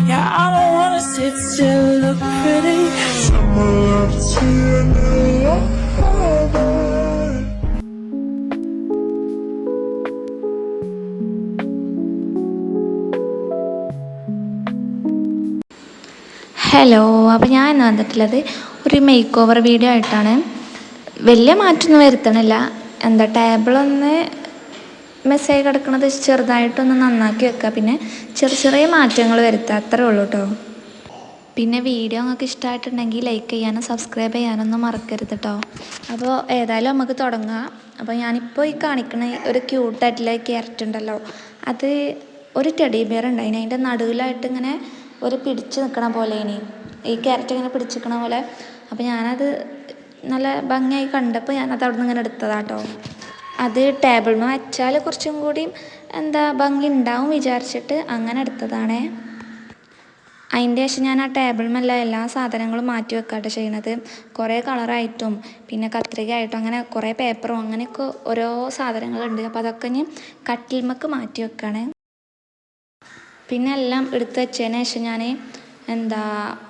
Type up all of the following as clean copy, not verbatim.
Yeah, I don't wanna sit still, look pretty. Summer love to you now. Hello, അപ്പോൾ ഞാൻ ഇന്ന് വന്നിട്ടുള്ളത് ഒരു മേക്ക് ഓവർ വീഡിയോ ആയിട്ടാണ്. വലിയ മാറ്റമൊന്നും വരുത്തണില്ല. ടേബിളൊന്ന് മെസ്സായി കിടക്കുന്നത് ചെറുതായിട്ടൊന്ന് നന്നാക്കി വെക്കുക, പിന്നെ ചെറിയ ചെറിയ മാറ്റങ്ങൾ വരുത്തുക, അത്രേ ഉള്ളൂ കേട്ടോ. പിന്നെ വീഡിയോ നിങ്ങൾക്ക് ഇഷ്ടമായിട്ടുണ്ടെങ്കിൽ ലൈക്ക് ചെയ്യാനും സബ്സ്ക്രൈബ് ചെയ്യാനൊന്നും മറക്കരുത് കേട്ടോ. അപ്പോൾ ഏതായാലും നമുക്ക് തുടങ്ങാം. അപ്പോൾ ഞാനിപ്പോൾ ഈ കാണിക്കുന്ന ഒരു ക്യൂട്ടായിട്ടുള്ള ക്യാരറ്റ് ഉണ്ടല്ലോ, അത് ഒരു ടെഡി ബിയർ ഉണ്ടായിന്. അതിൻ്റെ നടുവിലായിട്ട് ഇങ്ങനെ ഒരു പിടിച്ച് നിൽക്കണ പോലെ ഇനി ഈ ക്യാരറ്റ് ഇങ്ങനെ പിടിച്ചിരിക്കണ പോലെ. അപ്പോൾ ഞാനത് നല്ല ഭംഗിയായി കണ്ടപ്പോൾ ഞാനത് അവിടെ നിന്ന് ഇങ്ങനെ എടുത്തതാട്ടോ. അത് ടേബിളിൽ വെച്ചാൽ കുറച്ചും കൂടി ഭംഗി ഉണ്ടാവും വിചാരിച്ചിട്ട് അങ്ങനെ എടുത്തതാണേ. അതിൻ്റെ ശേഷം ഞാൻ ആ ടേബിളിൽ എല്ലാ സാധനങ്ങളും മാറ്റി വെക്കാട്ടോ ചെയ്യണത്. കുറേ കളറായിട്ടും പിന്നെ കത്രിക ആയിട്ടും അങ്ങനെ കുറേ പേപ്പറും അങ്ങനെയൊക്കെ ഓരോ സാധനങ്ങളുണ്ട്. അപ്പോൾ അതൊക്കെ ഞാൻ കട്ടിൽമക്ക് മാറ്റി വെക്കുകയാണ്. പിന്നെ എല്ലാം എടുത്ത് വെച്ചതിന് ശേഷം ഞാൻ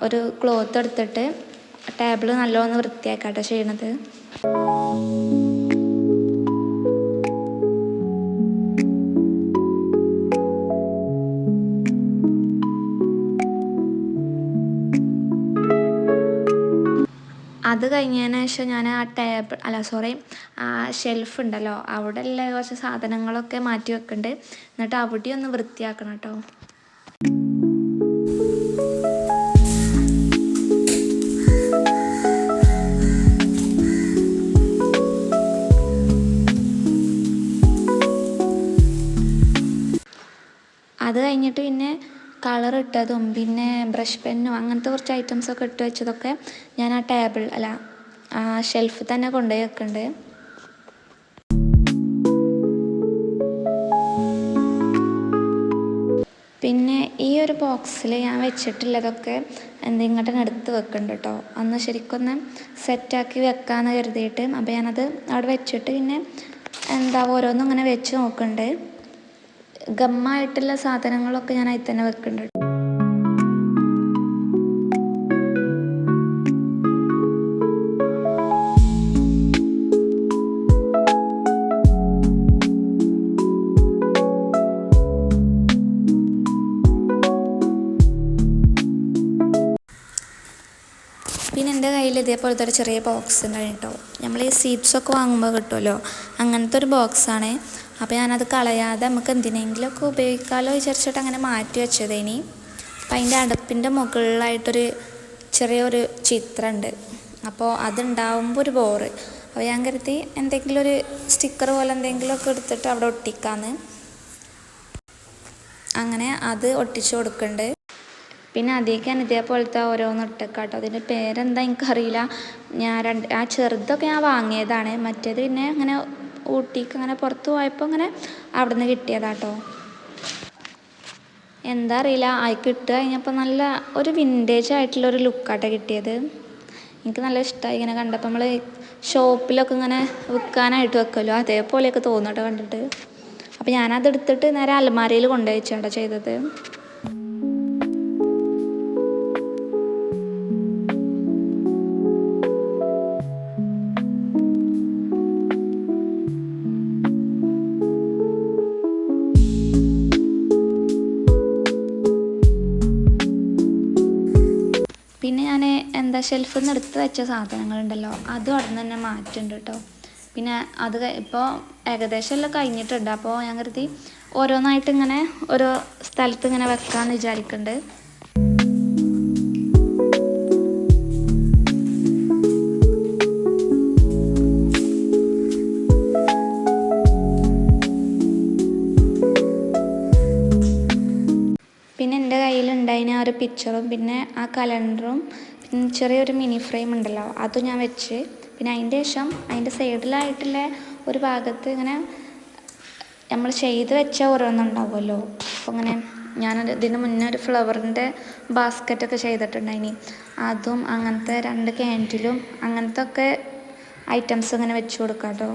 ഒരു ക്ലോത്ത് എടുത്തിട്ട് ടേബിൾ നല്ലോണം വൃത്തിയാക്കാട്ടോ ചെയ്യണത്. അത് കഴിഞ്ഞതിന് ശേഷം ഞാൻ ആ ഷെൽഫ് ഉണ്ടല്ലോ, അവിടെ ഉള്ള കുറച്ച് സാധനങ്ങളൊക്കെ മാറ്റി വെക്കുന്നുണ്ട്. എന്നിട്ട് അവിടെ ഒന്ന് വൃത്തിയാക്കണം കേട്ടോ. അത് കഴിഞ്ഞിട്ട് പിന്നെ കളർ ഇട്ടതും പിന്നെ ബ്രഷ് പെന്നും അങ്ങനത്തെ കുറച്ച് ഐറ്റംസൊക്കെ ഇട്ട് വെച്ചതൊക്കെ ഞാൻ ആ ഷെൽഫിൽ തന്നെ കൊണ്ടുപോയി വെക്കുന്നുണ്ട്. പിന്നെ ഈ ഒരു ബോക്സിൽ ഞാൻ വെച്ചിട്ടുള്ളതൊക്കെ ഇങ്ങോട്ട് എടുത്ത് വെക്കുന്നുണ്ട് കേട്ടോ. അന്ന് ശരിക്കൊന്ന് സെറ്റാക്കി വെക്കാമെന്ന് കരുതിയിട്ട്. അപ്പോൾ ഞാനത് അവിടെ വെച്ചിട്ട് പിന്നെ ഓരോന്നും ഇങ്ങനെ വെച്ച് നോക്കുന്നുണ്ട്. ഗമ്മായിട്ടുള്ള സാധനങ്ങളൊക്കെ ഞാൻ അതിൽ തന്നെ വെക്കുന്നുണ്ട്. പിന്നെ എൻ്റെ കയ്യിൽ ഇതേപോലത്തെ ഒരു ചെറിയ ബോക്സ് ഉണ്ടായിരുന്നു കേട്ടോ. നമ്മൾ ഈ സീഡ്സൊക്കെ വാങ്ങുമ്പോൾ കിട്ടുമല്ലോ, അങ്ങനത്തെ ഒരു ബോക്സാണ്. അപ്പോൾ ഞാനത് കളയാതെ നമുക്ക് എന്തിനെങ്കിലുമൊക്കെ ഉപയോഗിക്കാമല്ലോ വിചാരിച്ചിട്ട് അങ്ങനെ മാറ്റി വെച്ചതേനി. അപ്പം അതിൻ്റെ അടുപ്പിൻ്റെ മുകളിലായിട്ടൊരു ചെറിയൊരു ചിത്രമുണ്ട്. അപ്പോൾ അതുണ്ടാവുമ്പോൾ ഒരു ബോറ്. അപ്പോൾ ഞാൻ കരുതി എന്തെങ്കിലും ഒരു സ്റ്റിക്കർ പോലെ എന്തെങ്കിലുമൊക്കെ എടുത്തിട്ട് അവിടെ ഒട്ടിക്കാമെന്ന്. അങ്ങനെ അത് ഒട്ടിച്ച് കൊടുക്കുന്നുണ്ട്. പിന്നെ അതിലേക്കാണ് ഇതേപോലത്തെ ഓരോന്ന് ഇട്ടേക്കാട്ടോ. അതിൻ്റെ പേരെന്താ എനിക്കറിയില്ല. ആ ചെറുതൊക്കെ ഞാൻ വാങ്ങിയതാണ്. മറ്റേത് പിന്നെ അങ്ങനെ ഊട്ടിക്ക് അങ്ങനെ പുറത്ത് പോയപ്പോൾ അങ്ങനെ അവിടെ നിന്ന് കിട്ടിയതാട്ടോ. എന്താ അറിയില്ല, അതിക്ക് ഇട്ട് കഴിഞ്ഞപ്പോൾ നല്ല ഒരു വിൻറ്റേജ് ആയിട്ടുള്ളൊരു ലുക്കാട്ടോ കിട്ടിയത്. എനിക്ക് നല്ല ഇഷ്ടമായി ഇങ്ങനെ കണ്ടപ്പോൾ. നമ്മൾ ഷോപ്പിലൊക്കെ ഇങ്ങനെ വിൽക്കാനായിട്ട് വെക്കുമല്ലോ, അതേപോലെയൊക്കെ തോന്നട്ടോ കണ്ടിട്ട്. അപ്പോൾ ഞാനത് എടുത്തിട്ട് നേരെ അലമാരയിൽ കൊണ്ടുപോയി വെച്ചാട്ടോ ചെയ്തത്. പിന്നെ ഞാൻ ഷെൽഫിൽ നിന്ന് എടുത്ത് വെച്ച സാധനങ്ങളുണ്ടല്ലോ, അതും അവിടെ നിന്ന് തന്നെ മാറ്റുന്നുണ്ട് കേട്ടോ. പിന്നെ അത് ഇപ്പോൾ ഏകദേശം എല്ലാം കഴിഞ്ഞിട്ടുണ്ട്. അപ്പോൾ ഞാൻ കരുതി ഓരോന്നായിട്ട് ഇങ്ങനെ ഓരോ സ്ഥലത്ത് ഇങ്ങനെ വെക്കാമെന്ന് വിചാരിക്കുന്നുണ്ട്. പിന്നെ എൻ്റെ കയ്യിലുണ്ടായിന് ആ ഒരു പിക്ചറും പിന്നെ ആ കലണ്ടറും പിന്നെ ചെറിയൊരു മിനി ഫ്രെയിം ഉണ്ടല്ലോ, അതും ഞാൻ വെച്ച്. പിന്നെ അതിൻ്റെ ശേഷം അതിൻ്റെ സൈഡിലായിട്ടുള്ള ഒരു ഭാഗത്ത് ഇങ്ങനെ നമ്മൾ ചെയ്ത് വെച്ച ഓരോന്നുണ്ടാവുമല്ലോ. അപ്പോൾ അങ്ങനെ ഞാനത് ഇതിന് മുന്നേ ഒരു ഫ്ലവറിൻ്റെ ബാസ്ക്കറ്റൊക്കെ ചെയ്തിട്ടുണ്ടായിനി. അതും അങ്ങനത്തെ 2 ക്യാൻഡിലും അങ്ങനത്തെ ഒക്കെ ഐറ്റംസ് ഇങ്ങനെ വെച്ച് കൊടുക്കാം കേട്ടോ.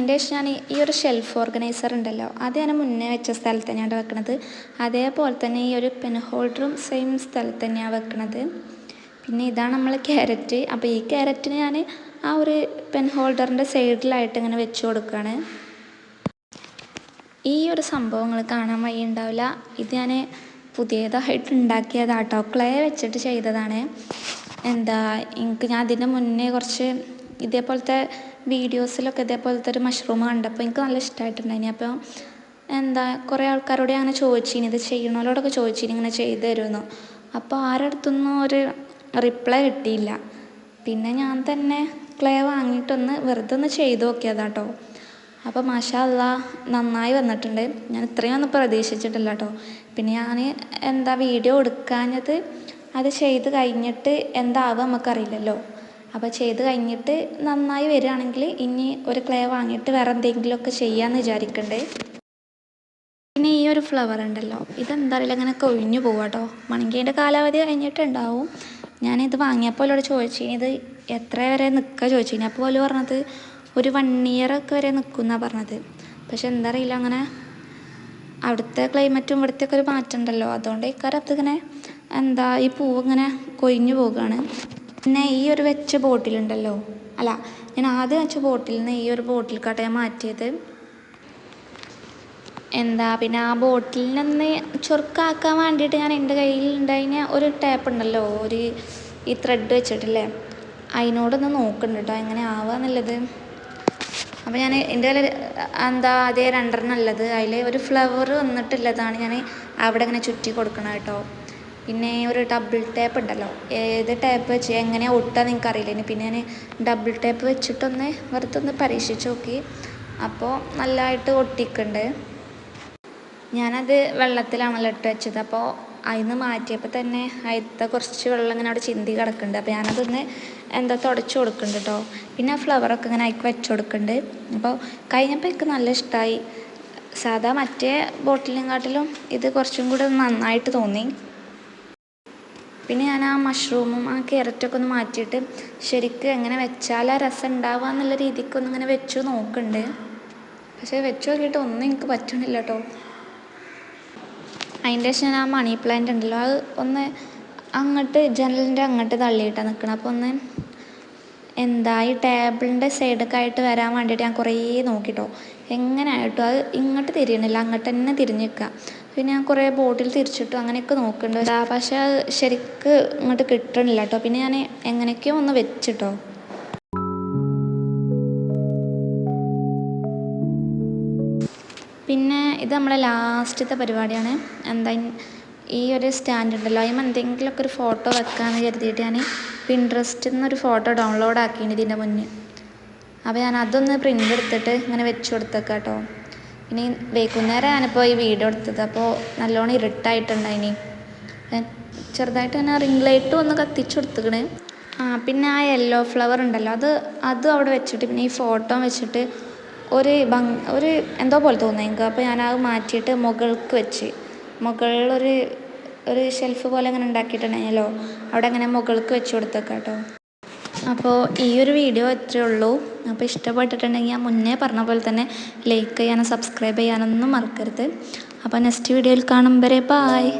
അതിൻ്റെ ശേഷം ഞാൻ ഈ ഒരു ഷെൽഫ് ഓർഗനൈസർ ഉണ്ടല്ലോ അത് ഞാൻ മുന്നേ വെച്ച സ്ഥലത്ത് തന്നെയാണ് വെക്കണത്. അതേപോലെ തന്നെ ഈ ഒരു പെൻ ഹോൾഡറും സെയിം സ്ഥലത്ത് തന്നെയാണ് വെക്കണത്. പിന്നെ ഇതാണ് നമ്മൾ ക്യാരറ്റ്. അപ്പോൾ ഈ ക്യാരറ്റിന് ഞാൻ ആ ഒരു പെൻ ഹോൾഡറിൻ്റെ സൈഡിലായിട്ട് ഇങ്ങനെ വെച്ച് കൊടുക്കുകയാണ്. ഈ ഒരു സംഭവങ്ങൾ കാണാൻ വഴി ഉണ്ടാവില്ല. ഇത് ഞാൻ പുതിയതായിട്ട് ഉണ്ടാക്കിയതാട്ടോ, ക്ലേ വെച്ചിട്ട് ചെയ്തതാണ്. ഞാൻ അതിൻ്റെ മുന്നേ കുറച്ച് ഇതേപോലത്തെ വീഡിയോസിലൊക്കെ ഇതേപോലത്തെ ഒരു മഷ്റൂം കണ്ടപ്പോൾ എനിക്ക് നല്ല ഇഷ്ടമായിട്ടുണ്ടായിനി. അപ്പോൾ കുറേ ആൾക്കാരോട് അങ്ങനെ ചോദിച്ചിനി, ഇത് ചെയ്യണവരോടൊക്കെ ചോദിച്ചിനി ഇങ്ങനെ ചെയ്ത് തരുമെന്നോ. അപ്പോൾ ആരുടെ അടുത്തൊന്നും ഒരു റിപ്ലൈ കിട്ടിയില്ല. പിന്നെ ഞാൻ തന്നെ ക്ലേ വാങ്ങിയിട്ടൊന്ന് വെറുതെ ഒന്ന് ചെയ്ത് നോക്കിയതാട്ടോ. അപ്പോൾ മാഷാ അല്ലാഹ് നന്നായി വന്നിട്ടുണ്ട്. ഞാൻ ഇത്രയൊന്നും പ്രതീക്ഷിച്ചിട്ടില്ല കേട്ടോ. പിന്നെ ഞാൻ വീഡിയോ എടുക്കാഞ്ഞത് അത് ചെയ്ത് കഴിഞ്ഞിട്ട് എന്താവുക നമുക്കറിയില്ലല്ലോ. അപ്പോൾ ചെയ്ത് കഴിഞ്ഞിട്ട് നന്നായി വരികയാണെങ്കിൽ ഇനി ഒരു ക്ലേ വാങ്ങിയിട്ട് വേറെ എന്തെങ്കിലുമൊക്കെ ചെയ്യാമെന്ന് വിചാരിക്കണ്ടേ. പിന്നെ ഈ ഒരു ഫ്ലവർ ഉണ്ടല്ലോ, ഇതെന്താ അറിയില്ല ഇങ്ങനെ കൊഴിഞ്ഞു പോകുക കേട്ടോ. വേണമെങ്കിൽ അതിൻ്റെ കാലാവധി കഴിഞ്ഞിട്ടുണ്ടാവും. ഞാനിത് വാങ്ങിയപ്പോൾ അവരോട് ചോദിച്ചിനി ഇത് എത്ര വരെ നിൽക്കുക ചോദിച്ചിനി. അപ്പോൾ അവർ പറഞ്ഞത് ഒരു 1 year വരെ നിൽക്കും എന്നാണ് പറഞ്ഞത്. പക്ഷെ എന്താ അറിയില്ല, അങ്ങനെ അവിടുത്തെ ക്ലൈമറ്റും ഇവിടുത്തെ ഒക്കെ ഒരു മാറ്റം ഉണ്ടല്ലോ, അതുകൊണ്ട് അതിങ്ങനെ ഈ പൂവ് ഇങ്ങനെ കൊഴിഞ്ഞു പോവുകയാണ്. പിന്നെ ഈ ഒരു വെച്ച ബോട്ടിലുണ്ടല്ലോ, അല്ല ഞാൻ ആദ്യം വെച്ച ബോട്ടിൽ നിന്ന് ഈ ഒരു ബോട്ടിൽക്കാട്ടെ ഞാൻ മാറ്റിയത്. പിന്നെ ആ ബോട്ടിൽ നിന്ന് ചുരുക്കാക്കാൻ വേണ്ടിയിട്ട് ഞാൻ എൻ്റെ കയ്യിൽ ഉണ്ടായിരുന്ന ഒരു ടേപ്പ് ഉണ്ടല്ലോ, ഈ ത്രെഡ് വെച്ചിട്ടില്ലേ, അതിനോടൊന്ന് നോക്കുന്നുണ്ട് കേട്ടോ എങ്ങനെ ആവുക എന്നുള്ളത്. അപ്പോൾ ഞാൻ എൻ്റെ കയ്യിൽ അതേ 2 ഉള്ളത്, അതിൽ ഒരു ഫ്ലവർ വന്നിട്ടുള്ളതാണ് ഞാൻ അവിടെ ഇങ്ങനെ ചുറ്റി കൊടുക്കണം കേട്ടോ. പിന്നെ ഒരു ഡബിൾ ടേപ്പ് ഉണ്ടല്ലോ, ഏത് ടേപ്പ് വെച്ച് എങ്ങനെയാണ് ഒട്ടാന്ന് എനിക്കറിയില്ല. പിന്നെ ഞാൻ ഡബിൾ ടേപ്പ് വെച്ചിട്ടൊന്ന് വെറുതെ ഒന്ന് പരീക്ഷിച്ച് നോക്കി. അപ്പോൾ നല്ലതായിട്ട് ഒട്ടിക്കുന്നുണ്ട്. ഞാനത് വെള്ളത്തിലാണല്ലോ ഇട്ട് വെച്ചത്. അപ്പോൾ അതിന് മാറ്റിയപ്പോൾ തന്നെ അതിലത്തെ കുറച്ച് വെള്ളം ഇങ്ങനെ അവിടെ ചിന്തി കിടക്കുന്നുണ്ട്. അപ്പോൾ ഞാനതൊന്ന് തുടച്ച് കൊടുക്കുന്നുണ്ട് കേട്ടോ. പിന്നെ ആ ഫ്ലവറൊക്കെ ഇങ്ങനെ അതിലേക്ക് വെച്ച് കൊടുക്കുന്നുണ്ട്. അപ്പോൾ കഴിഞ്ഞപ്പോൾ എനിക്ക് നല്ല ഇഷ്ടമായി. സാധാ മറ്റേ ബോട്ടിലിനെക്കാട്ടിലും ഇത് കുറച്ചും കൂടി നന്നായിട്ട് തോന്നി. പിന്നെ ഞാൻ ആ മഷ്റൂമും ആ ക്യാരറ്റൊക്കെ ഒന്ന് മാറ്റിയിട്ട് ശരിക്കും എങ്ങനെ വെച്ചാൽ ആ രസം ഉണ്ടാവുക എന്നുള്ള രീതിക്കൊന്നും ഇങ്ങനെ വെച്ച് നോക്കുന്നുണ്ട്. പക്ഷേ വെച്ച് നോക്കിയിട്ട് ഒന്നും എനിക്ക് പറ്റണില്ല കേട്ടോ. അതിൻ്റെ ശേഷം ഞാൻ ആ മണി പ്ലാന്റ് ഉണ്ടല്ലോ, അത് ഒന്ന് അങ്ങോട്ട് ജനലിൻ്റെ അങ്ങോട്ട് തള്ളിയിട്ടാണ് നിൽക്കണം. അപ്പോൾ ഒന്ന് ഈ ടേബിളിൻ്റെ സൈഡൊക്കെ ആയിട്ട് വരാൻ വേണ്ടിയിട്ട് ഞാൻ കുറേ നോക്കിട്ടോ, എങ്ങനെയായിട്ടും അത് ഇങ്ങോട്ട് തിരിയണില്ല, അങ്ങോട്ട് തന്നെ തിരിഞ്ഞ് നിൽക്കുക. പിന്നെ ഞാൻ കുറേ ബോട്ടിൽ തിരിച്ചിട്ടു അങ്ങനെയൊക്കെ നോക്കുന്നുണ്ട്. പക്ഷേ അത് ശരിക്ക് ഇങ്ങോട്ട് കിട്ടണില്ല കേട്ടോ. പിന്നെ ഞാൻ എങ്ങനെയൊക്കെയോ ഒന്ന് വെച്ചിട്ടോ. പിന്നെ ഇത് നമ്മളെ ലാസ്റ്റത്തെ പരിപാടിയാണ്. ഈ ഒരു സ്റ്റാൻഡ് ഉണ്ടല്ലോ, അതിന് എന്തെങ്കിലുമൊക്കെ ഒരു ഫോട്ടോ വെക്കാമെന്ന് കരുതിയിട്ട് ഞാൻ പിൻട്രസ്റ്റിൽ നിന്നൊരു ഫോട്ടോ ഡൗൺലോഡ് ആക്കിയിന് ഇതിൻ്റെ മുന്നേ. അപ്പോൾ ഞാൻ അതൊന്ന് പ്രിൻ്റ് എടുത്തിട്ട് ഇങ്ങനെ വെച്ച് കൊടുത്തേക്കാം കേട്ടോ. പിന്നെ വൈകുന്നേരം ഞാനിപ്പോൾ ഈ വീഡിയോ എടുത്തത്, അപ്പോൾ നല്ലോണം ഇരുട്ടായിട്ടുണ്ടായിനി. ചെറുതായിട്ട് ഞാൻ റിംഗ് ലൈറ്റും ഒന്ന് കത്തിച്ച് കൊടുത്തിക്കണ്. പിന്നെ ആ യെല്ലോ ഫ്ലവർ ഉണ്ടല്ലോ, അതും അവിടെ വെച്ചിട്ട് പിന്നെ ഈ ഫോട്ടോ വെച്ചിട്ട് ഒരു എന്തോ പോലെ തോന്നുന്നു എനിക്ക്. അപ്പോൾ ഞാനത് മാറ്റിയിട്ട് മുകൾക്ക് വെച്ച്, മുകളിലൊരു ഷെൽഫ് പോലെ അങ്ങനെ ഉണ്ടാക്കിയിട്ടുണ്ടായിരുന്നല്ലോ, അവിടെ അങ്ങനെ മുകൾക്ക് വെച്ച് കൊടുത്തേക്കാം കേട്ടോ. അപ്പോൾ ഈ ഒരു വീഡിയോ ഇത്രയേ ഉള്ളൂ. അപ്പോൾ ഇഷ്ടപ്പെട്ടിട്ടുണ്ടെങ്കിൽ ഞാൻ മുന്നേ പറഞ്ഞ പോലെ തന്നെ ലൈക്ക് ചെയ്യാനും സബ്സ്ക്രൈബ് ചെയ്യാനൊന്നും മറക്കരുത്. അപ്പോൾ നെക്സ്റ്റ് വീഡിയോയിൽ കാണും വരെ ബായ്.